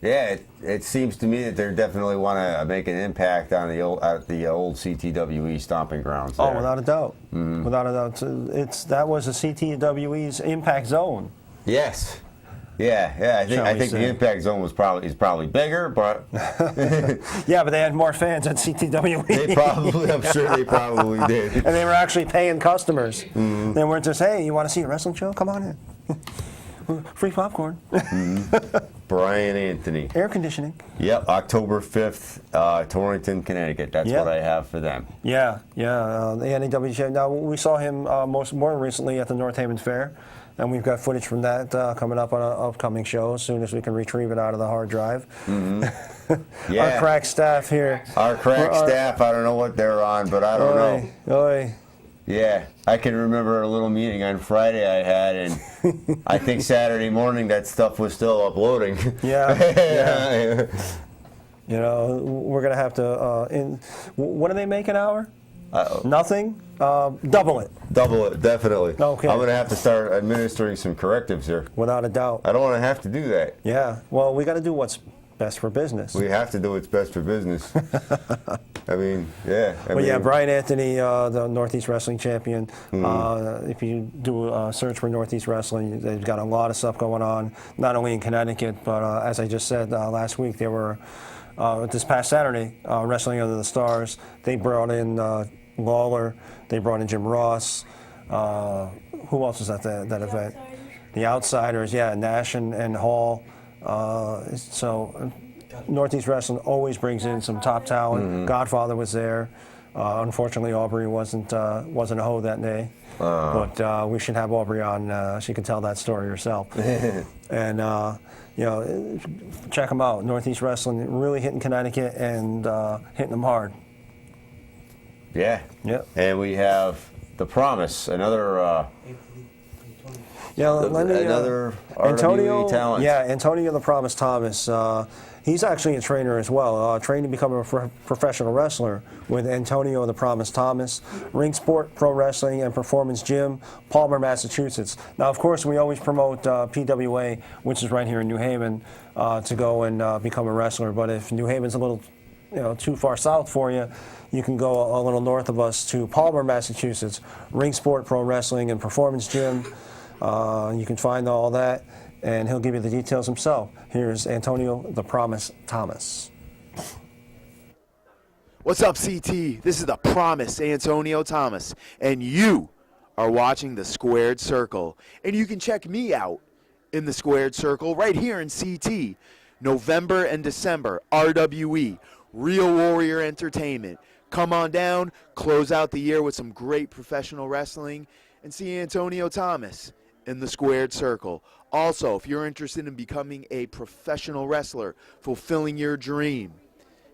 Yeah, it seems to me that they definitely want to make an impact on the old CTWE stomping grounds there. Oh, without a doubt. Without a doubt. That was a CTWE's impact zone. Yes. Yeah. I think the impact zone is probably bigger, but yeah, but they had more fans at CTWE. I'm sure they probably did. And they were actually paying customers. They weren't just, hey, you want to see a wrestling show? Come on in. Free popcorn. Brian Anthony. Air conditioning. Yep, October 5th, Torrington, Connecticut. That's what I have for them. Yeah. The NEW show. Now, we saw him more recently at the North Haven Fair. And we've got footage from that coming up on an upcoming show as soon as we can retrieve it out of the hard drive. Yeah. Our crack staff here. Our crack staff, I don't know what they're on, but I don't know. Yeah, I can remember a little meeting on Friday I had, and I think Saturday morning that stuff was still uploading. Yeah. You know, we're going to have to, what do they make an hour? Nothing? Double it. Double it, definitely. Okay. I'm going to have to start administering some correctives here. Without a doubt. I don't want to have to do that. Yeah, well, we got to do what's best for business. We have to do what's best for business. I mean, yeah. Yeah, Brian Anthony, the Northeast Wrestling champion. If you do a search for Northeast Wrestling, they've got a lot of stuff going on, not only in Connecticut, but as I just said last week, they were, this past Saturday, Wrestling Under the Stars. They brought in Lawler, they brought in Jim Ross. Who else was at that event? The Outsiders, yeah, Nash and Hall. So Northeast Wrestling always brings in some top talent. Godfather was there. Unfortunately, Aubrey wasn't a hoe that day. But we should have Aubrey on. She can tell that story herself. And you know, check them out. Northeast Wrestling really hitting Connecticut and hitting them hard. Yeah. Yep. And we have The Promise, another another Antonio, RWE talent. Yeah, Antonio the Promise Thomas. He's actually a trainer as well, trained to become a professional wrestler with Antonio the Promise Thomas, Ring Sport Pro Wrestling and Performance Gym, Palmer, Massachusetts. Now, of course, we always promote PWA, which is right here in New Haven, to go and become a wrestler. But if New Haven's a little too far south for you, you can go a little north of us to Palmer, Massachusetts, Ring Sport Pro Wrestling and Performance Gym. You can find all that, and he'll give you the details himself. Here's Antonio the Promise Thomas. What's up, CT? This is the Promise Antonio Thomas, and you are watching the Squared Circle. And you can check me out in the Squared Circle right here in CT. November and December, RWE, Real Warrior Entertainment. Come on down, close out the year with some great professional wrestling, and see Antonio Thomas in the Squared Circle. Also, if you're interested in becoming a professional wrestler, fulfilling your dream,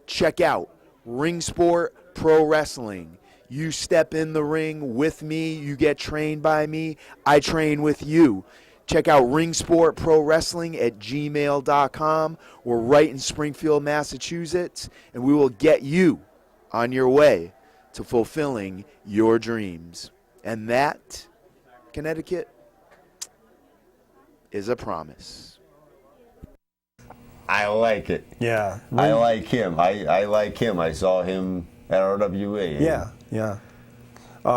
check out Ring Sport Pro Wrestling. You step in the ring with me, you get trained by me, I train with you. Check out Ring Sport Pro Wrestling at gmail.com. We're right in Springfield, Massachusetts, and we will get you on your way to fulfilling your dreams. And that, Connecticut, is a promise. I like it. Yeah. I like him. I like him. I saw him at RWA. Yeah.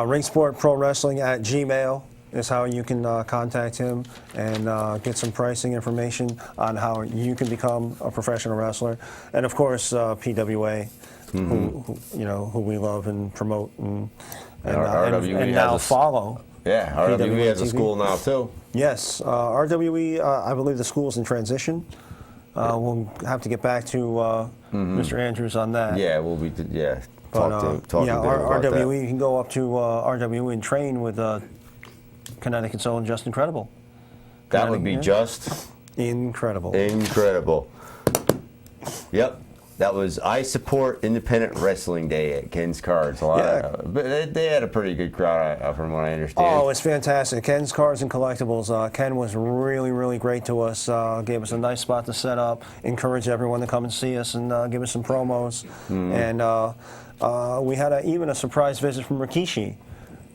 Ring Sport Pro Wrestling at Gmail is how you can contact him and get some pricing information on how you can become a professional wrestler. And of course, PWA, who we love and promote and now follow. Yeah, RWE has a school now too. Yes, RWE, I believe the school's in transition. We'll have to get back to Mr. Andrews on that. Yeah, we'll be, talk to RWE, you can go up to RWE and train with Connecticut's own Just Incredible. That would be just incredible. Incredible. Yep. That was I Support Independent Wrestling Day at Ken's Cards. But they had a pretty good crowd, from what I understand. Oh, it's fantastic. Ken's Cards and Collectibles. Ken was really, really great to us. Gave us a nice spot to set up. Encouraged everyone to come and see us and give us some promos. And we had even a surprise visit from Rikishi.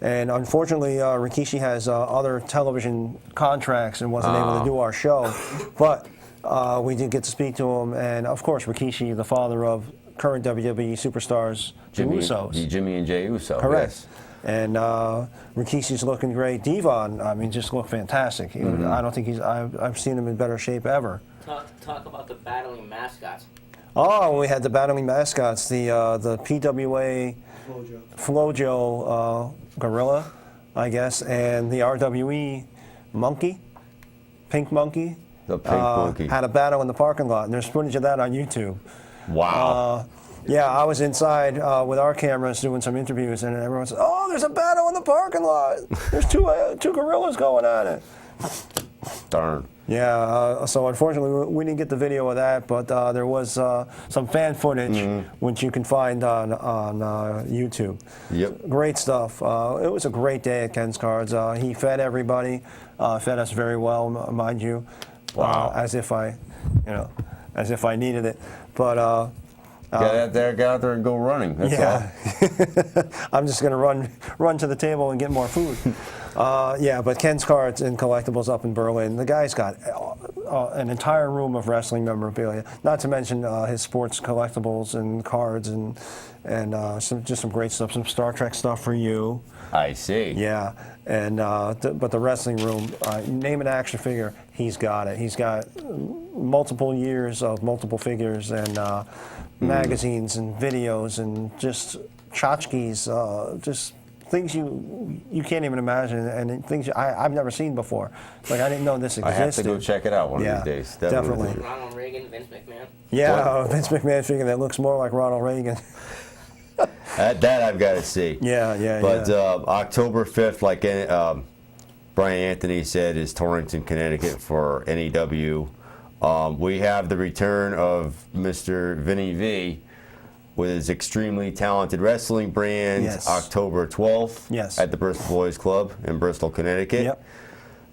And unfortunately, Rikishi has other television contracts and wasn't able to do our show. But we did get to speak to him, and of course, Rikishi, the father of current WWE superstars, the Usos. Jimmy and Jey Uso. Correct. Yes. And Rikishi's looking great. Devon, I mean, just looked fantastic. I don't think I've seen him in better shape ever. Talk about the battling mascots. Oh, we had the battling mascots, the PWA Flojo gorilla, I guess, and the RWE monkey, pink monkey. The pink monkey. Had a battle in the parking lot, and there's footage of that on YouTube. Wow. Yeah, I was inside with our cameras doing some interviews, and everyone said, "Oh, there's a battle in the parking lot. There's two gorillas going on it." Darn. Yeah, so unfortunately we didn't get the video of that, but there was some fan footage which you can find on YouTube. Yep. Great stuff. It was a great day at Ken's Cards. He fed everybody, fed us very well, mind you. Wow. As if I needed it, but. Get out there and go running. That's all. I'm just going to run to the table and get more food. But Ken's Cards and Collectibles up in Berlin. The guy's got an entire room of wrestling memorabilia. Not to mention his sports collectibles and cards and some great stuff. Some Star Trek stuff for you. I see. Yeah, and but the wrestling room, name an action figure, he's got it. He's got multiple years of multiple figures and magazines and videos and just tchotchkes, just things you can't even imagine, and things I've never seen before. Like I didn't know this existed. I have to go check it out one of these days. Definitely. Ronald Reagan, Vince McMahon. Yeah, Vince McMahon figure that looks more like Ronald Reagan. That I've got to see. Yeah. But October 5th, like Brian Anthony said, is Torrington, Connecticut for NEW. We have the return of Mr. Vinny V with his extremely talented wrestling brand, October 12th at the Bristol Boys Club in Bristol, Connecticut. Yep.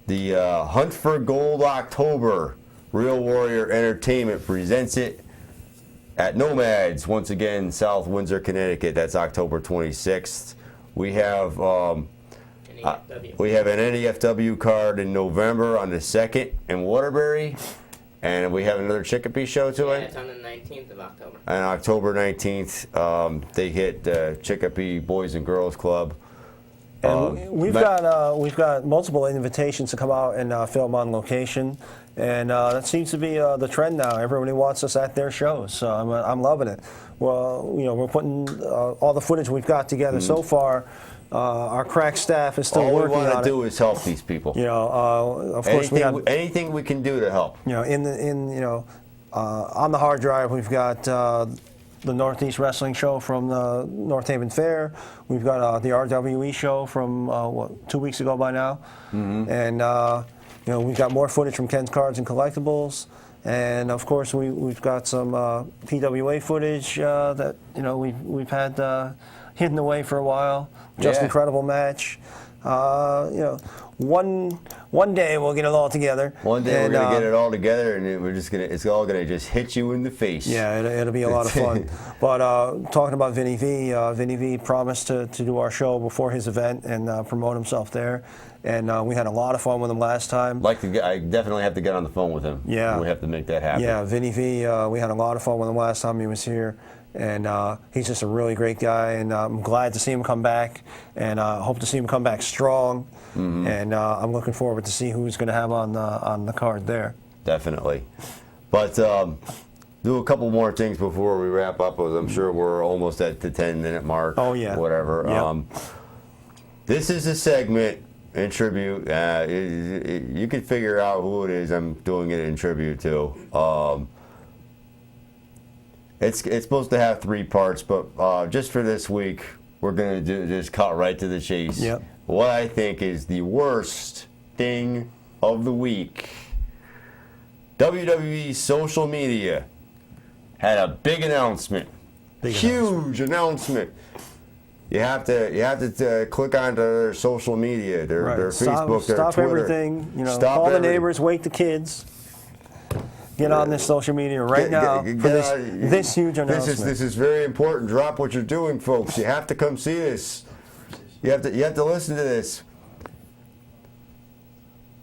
The Hunt for Gold October, Real Warrior Entertainment presents it at Nomads, once again, South Windsor, Connecticut. That's October 26th. We have an NEFW card in November on the 2nd in Waterbury. And we have another Chicopee show to it. It's on the 19th of October. And October 19th, they hit Chicopee Boys and Girls Club. And we've got multiple invitations to come out and film on location, and that seems to be the trend now. Everybody wants us at their shows, so I'm loving it. Well, we're putting all the footage we've got together so far. Our crack staff is still working on it. All we want to do is help these people. Of course, anything we can do to help. On the hard drive, we've got the Northeast Wrestling Show from the North Haven Fair. We've got the RWE show from 2 weeks ago by now, and we've got more footage from Ken's Cards and Collectibles, and of course we've got some PWA footage that we've had hidden away for a while. Just incredible match. One day we'll get it all together. One day we're gonna get it all together, and it's all gonna just hit you in the face. Yeah, it'll be a lot of fun. But talking about Vinny V promised to do our show before his event and promote himself there, and we had a lot of fun with him last time. I definitely have to get on the phone with him. Yeah, we have to make that happen. Yeah, Vinny V. We had a lot of fun with him last time he was here. And he's just a really great guy, and I'm glad to see him come back, and hope to see him come back strong. And I'm looking forward to see who's going to have on the card there. Definitely. But do a couple more things before we wrap up, as I'm sure we're almost at the 10-minute mark. Oh, yeah. Whatever. Yep. This is a segment in tribute. You can figure out who it is I'm doing it in tribute to. It's supposed to have 3 parts, but just for this week, we're going to just cut right to the chase. Yep. What I think is the worst thing of the week. WWE social media had a big announcement. Huge announcement. You have to click onto their social media, their Facebook, their Twitter. Stop everything. Call the neighbors, wake the kids. Get on this social media right now for this huge announcement. This is very important. Drop what you're doing, folks. You have to come see this. You have to listen to this.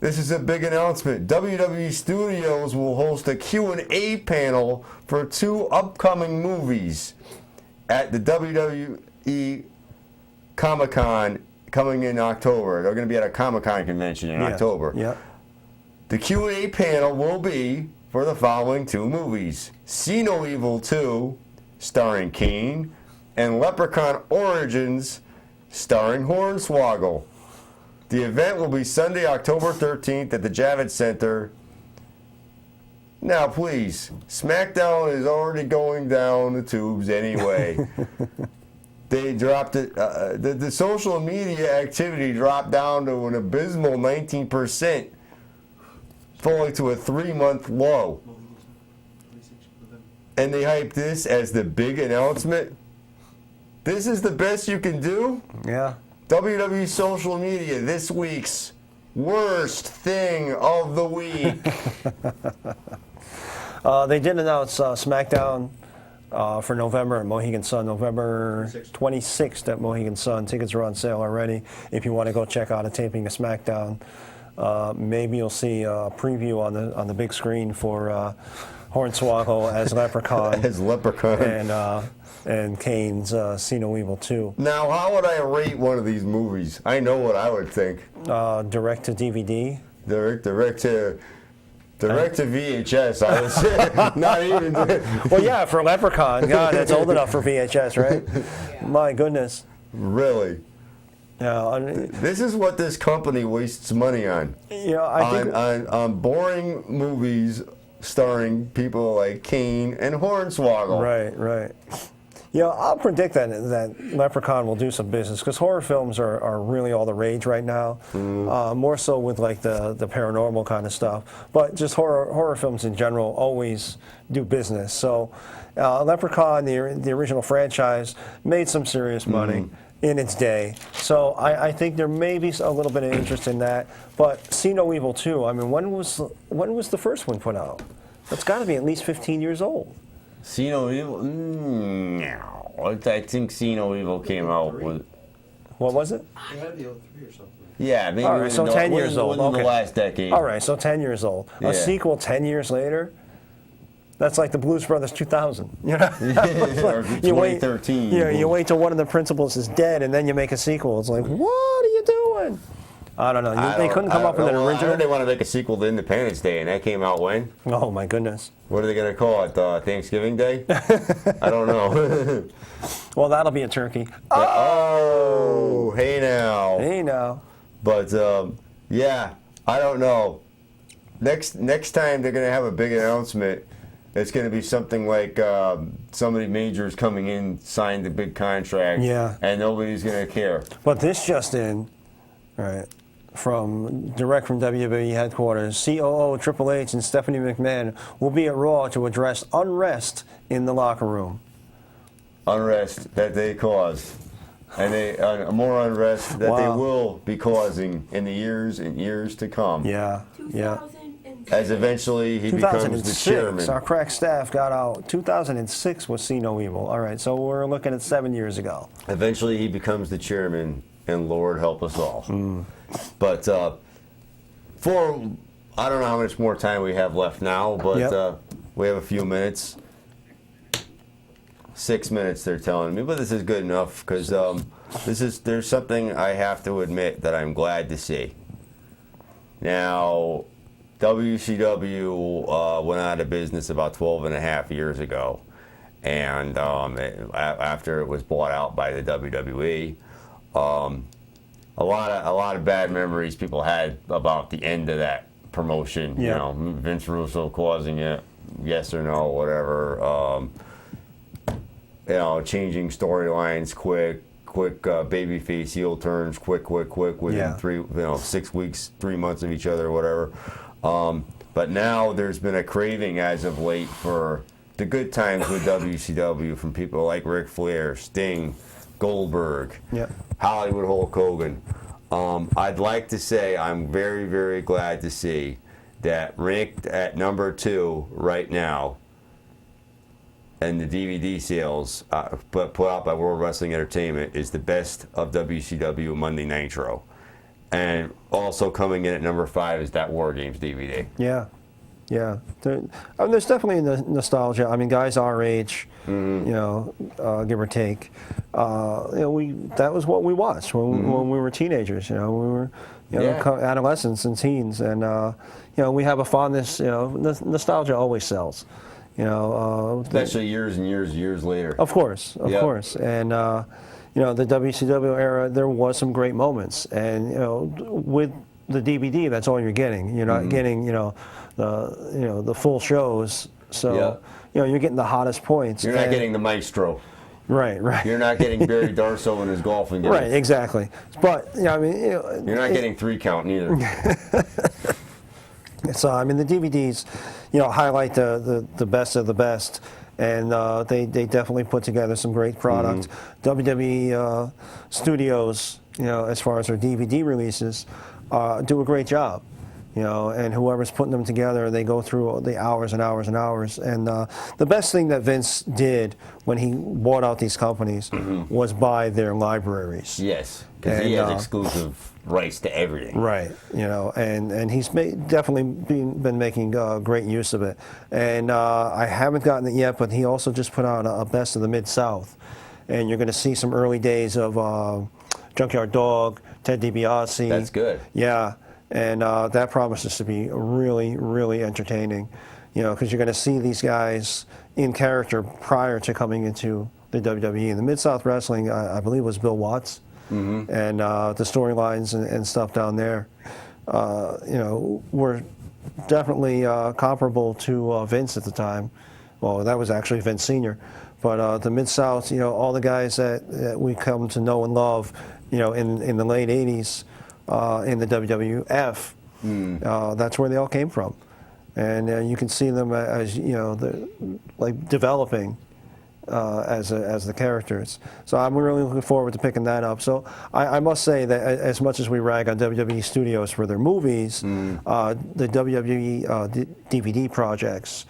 This is a big announcement. WWE Studios will host a Q&A panel for 2 upcoming movies at the WWE Comic-Con coming in October. They're going to be at a Comic-Con convention in October. Yeah. The Q&A panel will be for the following 2 movies: See No Evil 2, starring Kane, and Leprechaun Origins, starring Hornswoggle. The event will be Sunday, October 13th at the Javits Center. Now, please, SmackDown is already going down the tubes anyway. They dropped it. The social media activity dropped down to an abysmal 19%. falling to a 3-month low. And they hype this as the big announcement. This is the best you can do? Yeah. WWE social media, this week's worst thing of the week. They did announce SmackDown for November at Mohegan Sun, November 26th at Mohegan Sun. Tickets are on sale already. If you want to go check out a taping of SmackDown, maybe you'll see a preview on the big screen for Hornswoggle as Leprechaun. As Leprechaun. And Kane's See No Evil 2. Now, how would I rate one of these movies? I know what I would think. Direct to DVD. Direct to VHS, I would say. Not even. Well, yeah, for Leprechaun. God, that's old enough for VHS, right? My goodness. Really? Yeah. This is what this company wastes money on. Yeah, I think on boring movies starring people like Kane and Hornswoggle. Right. Yeah, I'll predict that Leprechaun will do some business because horror films are really all the rage right now. More so with like the paranormal kind of stuff, but just horror films in general always do business. So, Leprechaun, the original franchise, made some serious money in its day. So I think there may be a little bit of interest in that. But See No Evil 2. I mean, when was the first one put out? That's got to be at least 15 years old. See No Evil? No. I think See No Evil came out with... What was it? It had to be 03 or something. Yeah, maybe all right, so 10 years old. Within Okay. the last decade. All right, so 10 years old. Yeah. A sequel 10 years later? That's like the Blues Brothers 2000. You know? Or 2013. You wait till one of the principals is dead and then you make a sequel. It's like, what are you doing? I don't know. They couldn't come up with an I original. heard they want to make a sequel to Independence Day, and that came out when? Oh, my goodness. What are they going to call it? Thanksgiving Day? I don't know. Well, that'll be a turkey. Oh, hey now. Hey now. But, yeah, I don't know. Next time they're going to have a big announcement, it's going to be something like somebody major is coming in, signed a big contract, and nobody's going to care. But this just in, right, direct from WWE headquarters, COO Triple H and Stephanie McMahon will be at Raw to address unrest in the locker room. Unrest that they caused. And more unrest that they will be causing in the years and years to come. Yeah. As eventually he becomes the chairman. Our crack staff got out. 2006 was See No Evil. All right, so we're looking at 7 years ago. Eventually he becomes the chairman, and Lord help us all. But I don't know how much more time we have left now, but we have a few minutes. 6 minutes, they're telling me, but this is good enough because there's something I have to admit that I'm glad to see. Now, WCW went out of business about 12 and a half years ago, and after it was bought out by the WWE, a lot of bad memories people had about the end of that promotion. You know, Vince Russo causing it, yes or no, whatever. Changing storylines quick babyface heel turns quick within 6 weeks, 3 months of each other, whatever. But now there's been a craving as of late for the good times with WCW from people like Ric Flair, Sting, Goldberg, Hollywood Hulk Hogan. I'd like to say I'm very, very glad to see that ranked at number 2 right now, and the DVD sales put out by World Wrestling Entertainment is the best of WCW Monday Nitro. And also coming in at number 5 is that War Games DVD. Yeah. There's definitely nostalgia. I mean, guys our age, give or take, that was what we watched when we were teenagers. We were adolescents and teens, and we have a fondness. Nostalgia always sells. Especially years and years later. Of course. And the WCW era, there was some great moments, and with the DVD, that's all you're getting. You're not getting the full shows. So you're getting the hottest points. You're not getting the maestro. Right. You're not getting Barry Darsow in his golfing game. Right, exactly. But you're not getting 3 count neither. So I mean, the DVDs, highlight the best of the best, and they definitely put together some great product. WWE Studios, as far as their DVD releases, do a great job. And whoever's putting them together, they go through the hours and hours and hours. And the best thing that Vince did when he bought out these companies was buy their libraries. Yes, because he has exclusive rights to everything. Right, and he's definitely been making great use of it. And I haven't gotten it yet, but he also just put out a Best of the Mid-South. And you're going to see some early days of Junkyard Dog, Ted DiBiase. That's good. Yeah. And that promises to be really, really entertaining, because you're going to see these guys in character prior to coming into the WWE. The Mid-South Wrestling, I believe, was Bill Watts, and the storylines and stuff down there, were definitely comparable to Vince at the time. Well, that was actually Vince Sr. But the Mid-South, all the guys that we come to know and love, in the late 80s, in the WWF, that's where they all came from, and you can see them as like developing as the characters. So I'm really looking forward to picking that up. So I must say that as much as we rag on WWE Studios for their movies, the WWE DVD projects,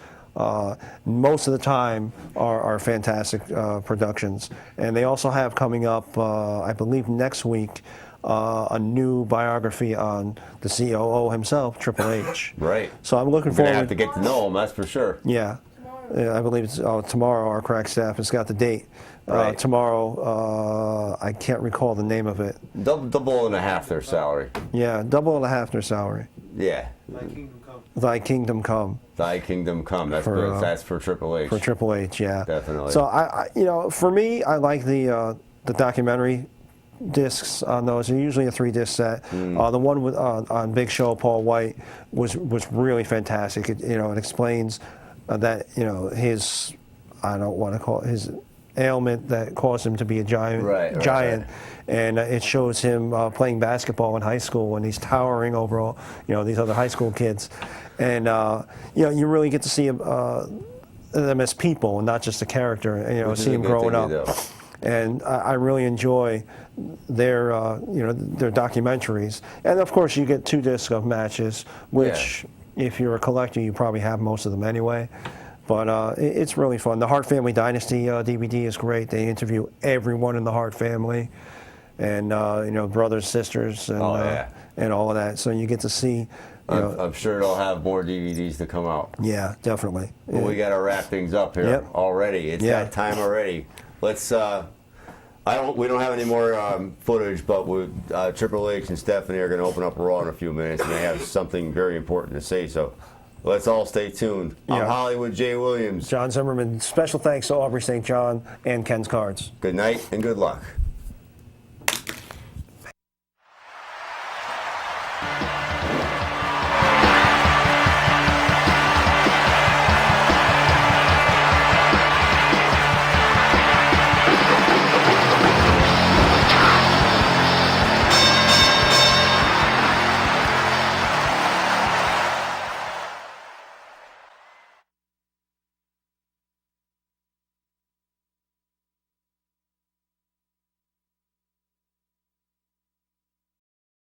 most of the time are fantastic productions, and they also have coming up, I believe next week, a new biography on the COO himself, Triple H. Right. So I'm looking We're forward. gonna have to get to know him, that's for sure. Yeah. I believe it's tomorrow. Our crack staff has got the date. Right. Tomorrow, I can't recall the name of it. Double and a half their salary. Yeah, double and a half their salary. Yeah. Thy kingdom come. Thy kingdom come. That's For, good. That's for Triple H. For Triple H, yeah. Definitely. So I for me, I like the documentary discs on those. They're usually a 3-disc set. The one with on Big Show, Paul White, was really fantastic. It explains that his, I don't want to call it his ailment that caused him to be a giant. Right. And it shows him playing basketball in high school, and he's towering over all these other high school kids, and you really get to see them as people and not just a character. Which See is a him good growing thing up. to do. And I really enjoy their their documentaries, and of course you get 2 discs of matches, which if you're a collector you probably have most of them anyway. But it's really fun. The Hart Family Dynasty DVD is great. They interview everyone in the Hart family, and brothers, sisters, and and all of that. So you get to see. I'm sure they'll have more DVDs to come out. Yeah, definitely. Well, we got to wrap things up here already. It's that time already. Let's. We don't have any more footage, but Triple H and Stephanie are going to open up Raw in a few minutes, and they have something very important to say. So let's all stay tuned. I'm Hollywood J. Williams. John Zimmerman. Special thanks to Aubrey St. John and Ken's Cards. Good night and good luck.